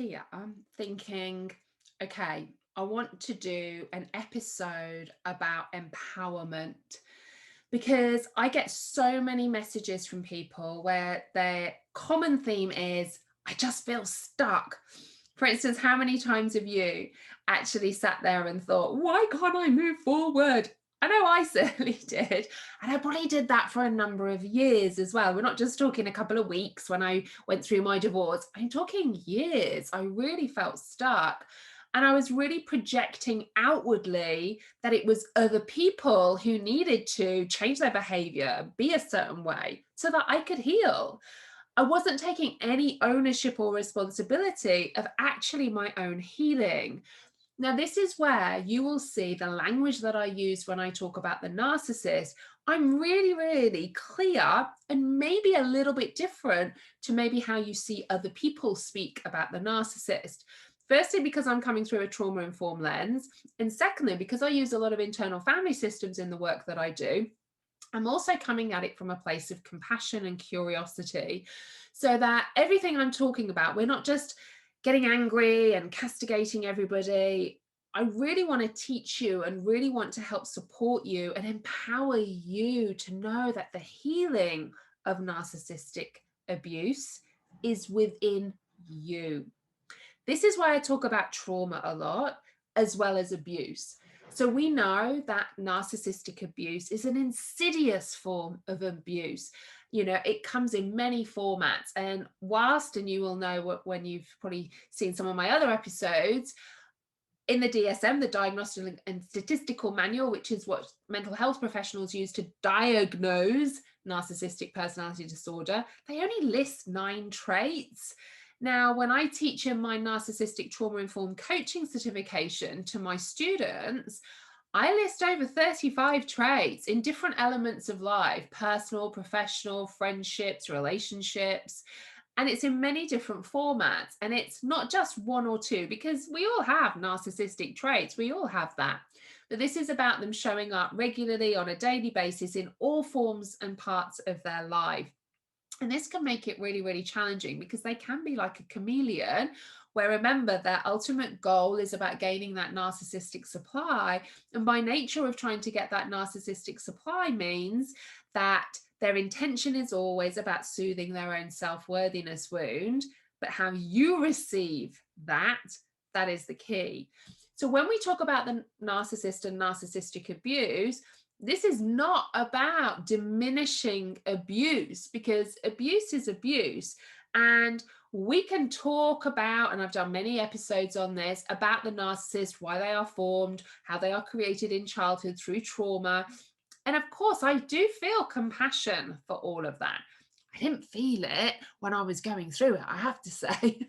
here thinking, okay, I want to do an episode about empowerment because I get so many messages from people where their common theme is, I just feel stuck. For instance, how many times have you actually sat there and thought, why can't I move forward? I know I certainly did. And I probably did that for a number of years as well. We're not just talking a couple of weeks when I went through my divorce. I'm talking years. I really felt stuck. And I was really projecting outwardly that it was other people who needed to change their behavior, be a certain way so that I could heal. I wasn't taking any ownership or responsibility of actually my own healing. Now, this is where you will see the language that I use when I talk about the narcissist. I'm really, really clear and maybe a little bit different to maybe how you see other people speak about the narcissist. Firstly, because I'm coming through a trauma-informed lens. And secondly, because I use a lot of internal family systems in the work that I do. I'm also coming at it from a place of compassion and curiosity, so that everything I'm talking about, we're not just getting angry and castigating everybody. I really want to teach you and really want to help support you and empower you to know that the healing of narcissistic abuse is within you. This is why I talk about trauma a lot, as well as abuse. So we know that narcissistic abuse is an insidious form of abuse. You know, it comes in many formats. And and you will know when you've probably seen some of my other episodes, in the DSM, the Diagnostic and Statistical Manual, which is what mental health professionals use to diagnose narcissistic personality disorder, they only list 9 traits. Now, when I teach in my narcissistic trauma-informed coaching certification to my students, I list over 35 traits in different elements of life: personal, professional, friendships, relationships. And it's in many different formats. And it's not just 1 or 2, because we all have narcissistic traits. We all have that. But this is about them showing up regularly on a daily basis in all forms and parts of their life. And this can make it really, really challenging because they can be like a chameleon, where, remember, their ultimate goal is about gaining that narcissistic supply. And by nature of trying to get that narcissistic supply means that their intention is always about soothing their own self-worthiness wound. But how you receive that is the key. So when we talk about the narcissist and narcissistic abuse, this is not about diminishing abuse, because abuse is abuse. And we can talk about, and I've done many episodes on this, about the narcissist, why they are formed, how they are created in childhood through trauma. And of course, I do feel compassion for all of that. I didn't feel it when I was going through it, I have to say.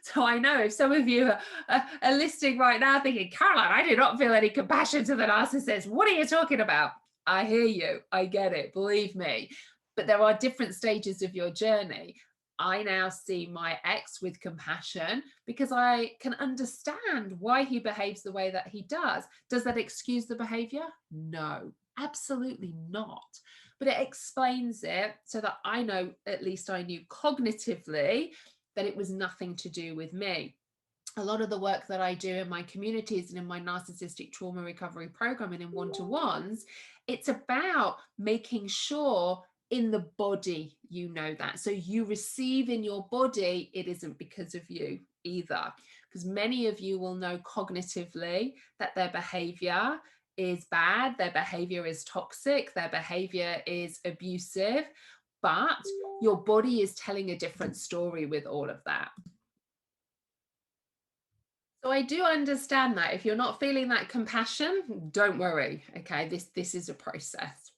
So I know if some of you are listening right now thinking, Caroline, I do not feel any compassion to the narcissist. What are you talking about? I hear you. I get it. Believe me. But there are different stages of your journey. I now see my ex with compassion because I can understand why he behaves the way that he does. Does that excuse the behavior? No, absolutely not. But it explains it so that I know, at least I knew cognitively, that it was nothing to do with me. A lot of the work that I do in my communities and in my narcissistic trauma recovery program and in one-to-ones, it's about making sure in the body you know that. So you receive in your body, it isn't because of you either. Because many of you will know cognitively that their behavior is bad, their behavior is toxic, their behavior is abusive, but your body is telling a different story with all of that. So I do understand that if you're not feeling that compassion, don't worry. Okay, this is a process.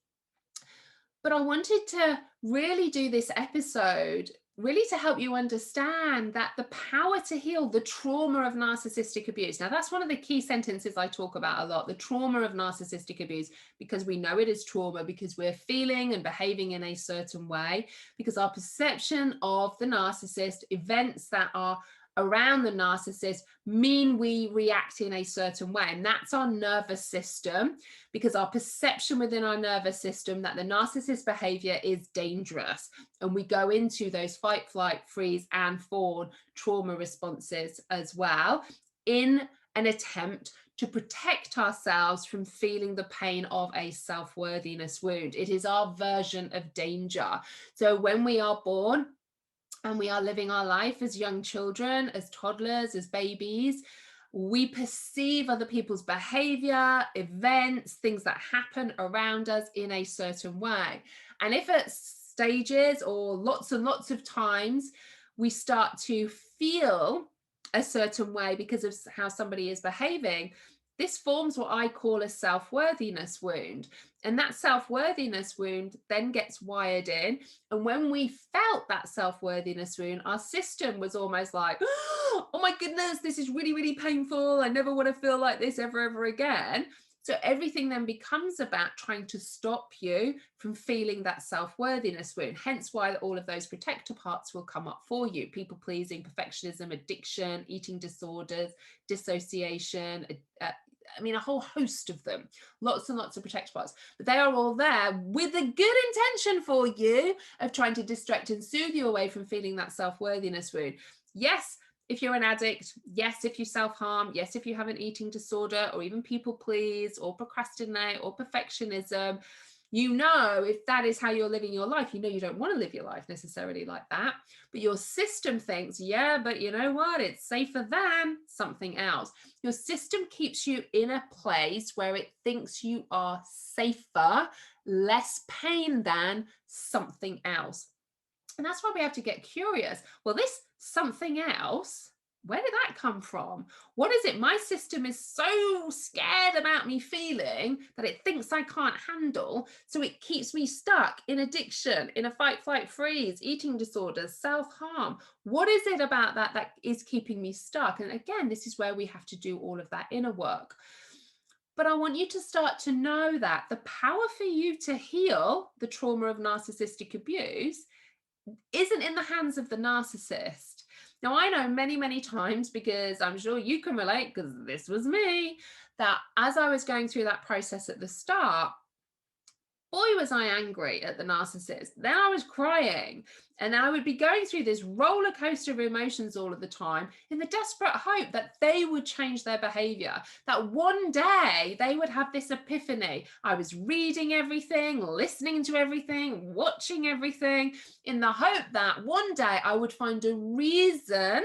But I wanted to really do this episode really to help you understand that the power to heal the trauma of narcissistic abuse. Now, that's one of the key sentences I talk about a lot, the trauma of narcissistic abuse, because we know it is trauma, because we're feeling and behaving in a certain way, because our perception of the narcissist, events that are around the narcissist mean we react in a certain way. And that's our nervous system, because our perception within our nervous system that the narcissist behavior is dangerous. And we go into those fight, flight, freeze, and fawn trauma responses as well, in an attempt to protect ourselves from feeling the pain of a self-worthiness wound. It is our version of danger. So when we are born and we are living our life as young children, as toddlers, as babies, we perceive other people's behavior, events, things that happen around us in a certain way. And if at stages or lots and lots of times we start to feel a certain way because of how somebody is behaving, this forms what I call a self-worthiness wound. And that self-worthiness wound then gets wired in. And when we felt that self-worthiness wound, our system was almost like, oh my goodness, this is really, really painful. I never want to feel like this ever again. So everything then becomes about trying to stop you from feeling that self-worthiness wound. Hence why all of those protector parts will come up for you. People pleasing, perfectionism, addiction, eating disorders, dissociation, I mean, a whole host of them, lots and lots of protector parts, but they are all there with a good intention for you of trying to distract and soothe you away from feeling that self-worthiness wound. Yes, if you're an addict, yes, if you self-harm, yes, if you have an eating disorder or even people please or procrastinate or perfectionism, you know, if that is how you're living your life, you know you don't want to live your life necessarily like that. But your system thinks, yeah, but you know what? It's safer than something else. Your system keeps you in a place where it thinks you are safer, less pain than something else. And that's why we have to get curious. Well, this something else, where did that come from? What is it my system is so scared about me feeling that it thinks I can't handle? So it keeps me stuck in addiction, in a fight, flight, freeze, eating disorders, self-harm. What is it about that that is keeping me stuck? And again, this is where we have to do all of that inner work. But I want you to start to know that the power for you to heal the trauma of narcissistic abuse isn't in the hands of the narcissist. Now, I know many, many times, because I'm sure you can relate, because this was me, that as I was going through that process at the start, boy, was I angry at the narcissist. Then I was crying, and I would be going through this roller coaster of emotions all of the time in the desperate hope that they would change their behavior, that one day they would have this epiphany. I was reading everything, listening to everything, watching everything, in the hope that one day I would find a reason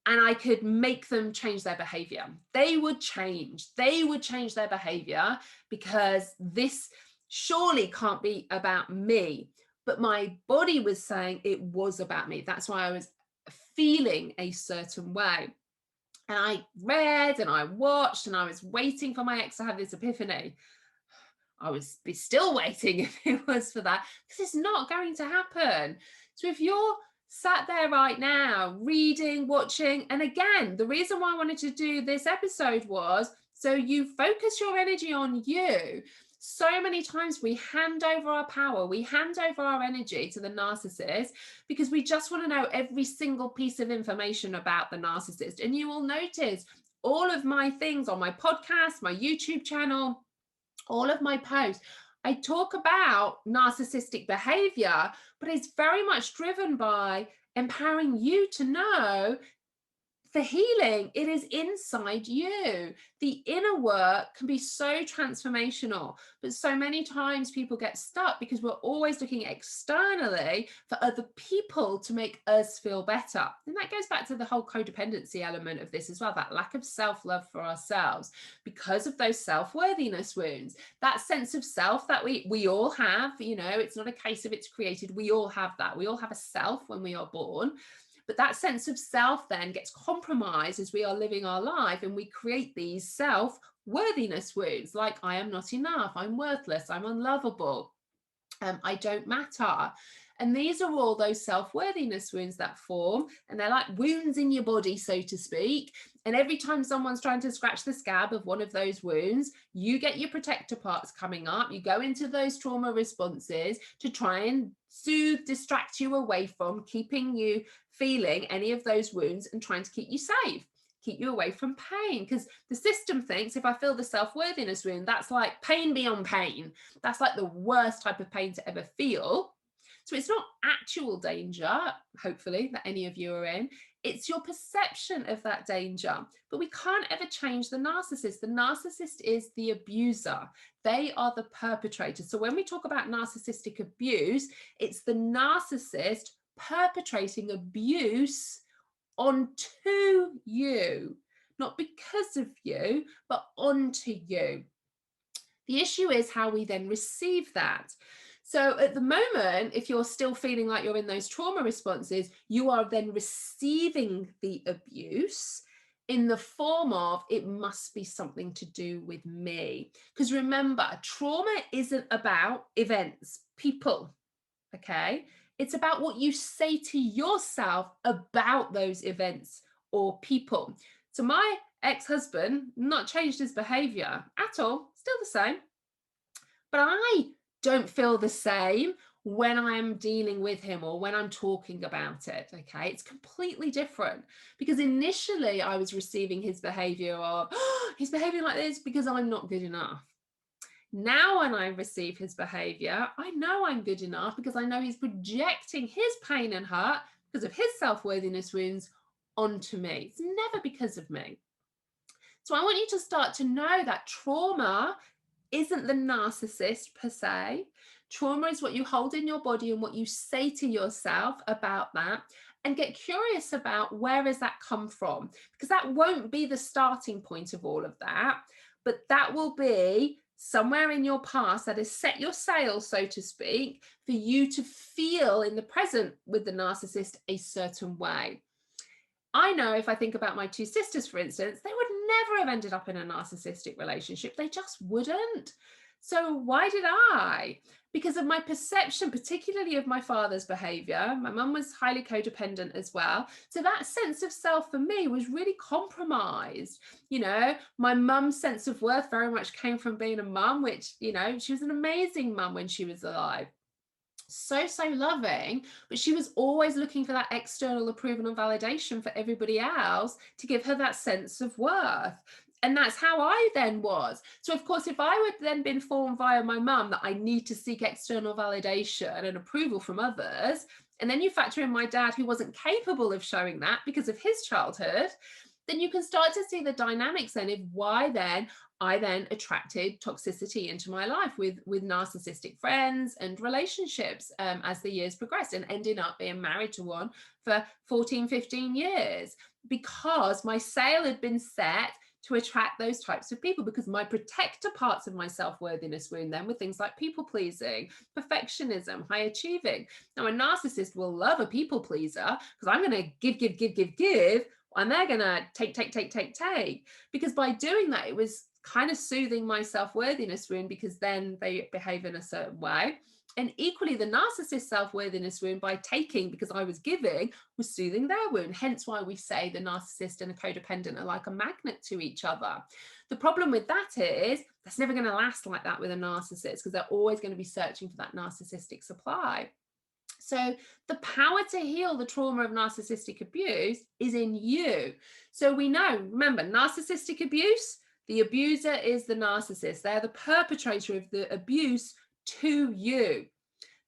and I could make them change their behavior. They would change their behavior, because this surely can't be about me. But my body was saying it was about me. That's why I was feeling a certain way. And I read and I watched and I was waiting for my ex to have this epiphany. I would be still waiting if it was for that, because it's not going to happen. So if you're sat there right now reading, watching, and again, the reason why I wanted to do this episode was so you focus your energy on you. So many times we hand over our power, we hand over our energy to the narcissist because we just want to know every single piece of information about the narcissist. And you will notice all of my things on my podcast, my YouTube channel, all of my posts, I talk about narcissistic behavior, but it's very much driven by empowering you to know the healing, it is inside you. The inner work can be so transformational, but so many times people get stuck because we're always looking externally for other people to make us feel better. And that goes back to the whole codependency element of this as well, that lack of self-love for ourselves because of those self-worthiness wounds, that sense of self that we all have. You know, it's not a case of it's created. We all have that. We all have a self when we are born. But that sense of self then gets compromised as we are living our life, and we create these self-worthiness wounds like I am not enough, I'm worthless, I'm unlovable, I don't matter. And these are all those self-worthiness wounds that form, and they're like wounds in your body, so to speak. And every time someone's trying to scratch the scab of one of those wounds, you get your protector parts coming up. You go into those trauma responses to try and soothe, distract you away from keeping you feeling any of those wounds and trying to keep you safe, keep you away from pain. Because the system thinks if I feel the self-worthiness wound, that's like pain beyond pain. That's like the worst type of pain to ever feel. So it's not actual danger, hopefully, that any of you are in. It's your perception of that danger. But we can't ever change the narcissist. The narcissist is the abuser. They are the perpetrator. So when we talk about narcissistic abuse, it's the narcissist perpetrating abuse onto you, not because of you, but onto you. The issue is how we then receive that. So at the moment, if you're still feeling like you're in those trauma responses, you are then receiving the abuse in the form of, it must be something to do with me. Because remember, trauma isn't about events, people, okay? It's about what you say to yourself about those events or people. So my ex-husband, not changed his behavior at all, still the same. But I don't feel the same when I'm dealing with him or when I'm talking about it, okay? It's completely different because initially I was receiving his behavior of, oh, he's behaving like this because I'm not good enough. Now when I receive his behavior, I know I'm good enough because I know he's projecting his pain and hurt because of his self-worthiness wounds onto me. It's never because of me. So I want you to start to know that trauma isn't the narcissist per se. Trauma is what you hold in your body and what you say to yourself about that, and get curious about where has that come from, because that won't be the starting point of all of that, but that will be somewhere in your past that has set your sail, so to speak, for you to feel in the present with the narcissist a certain way. I know if I think about my two sisters, for instance, they would never have ended up in a narcissistic relationship. They just wouldn't. So why did I? Because of my perception, particularly of my father's behavior. My mum was highly codependent as well. So that sense of self for me was really compromised. You know, my mum's sense of worth very much came from being a mum, which, you know, she was an amazing mum when she was alive. So loving, but she was always looking for that external approval and validation for everybody else to give her that sense of worth. And that's how I then was. So of course, if I would then been informed via my mum that I need to seek external validation and approval from others, and then you factor in my dad who wasn't capable of showing that because of his childhood, then you can start to see the dynamics then of why then I then attracted toxicity into my life with narcissistic friends and relationships as the years progressed, and ending up being married to one for 14, 15 years, because my sail had been set to attract those types of people, because my protector parts of my self-worthiness wound then were things like people pleasing, perfectionism, high achieving. Now a narcissist will love a people pleaser because I'm going to give, and they're going to take, because by doing that, it was kind of soothing my self-worthiness wound, because then they behave in a certain way. And equally, the narcissist self-worthiness wound, by taking because I was giving, was soothing their wound. Hence why we say the narcissist and a codependent are like a magnet to each other. The problem with that is that's never going to last like that with a narcissist, because they're always going to be searching for that narcissistic supply. So the power to heal the trauma of narcissistic abuse is in you. So we know, remember, narcissistic abuse, the abuser is the narcissist. They're the perpetrator of the abuse to you.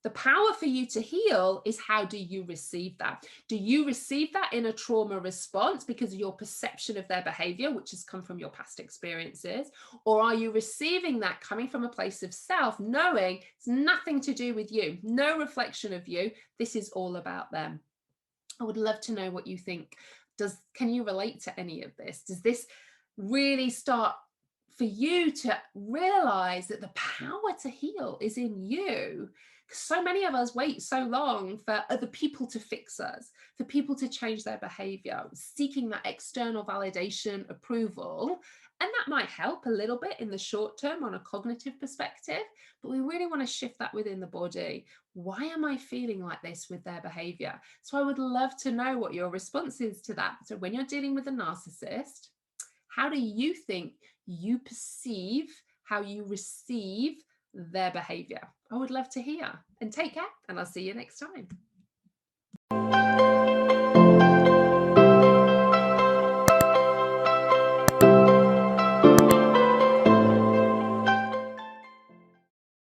The power for you to heal is, how do you receive that? Do you receive that in a trauma response because of your perception of their behavior, which has come from your past experiences? Or are you receiving that coming from a place of self, knowing it's nothing to do with you, no reflection of you, this is all about them? I would love to know what you think. Can you relate to any of this? Does this really start for you to realize that the power to heal is in you? So many of us wait so long for other people to fix us, for people to change their behavior, seeking that external validation, approval. And that might help a little bit in the short term on a cognitive perspective, but we really want to shift that within the body. Why am I feeling like this with their behavior? So I would love to know what your response is to that. So when you're dealing with a narcissist, how do you think you perceive, how you receive their behavior? I would love to hear. And take care, and I'll see you next time.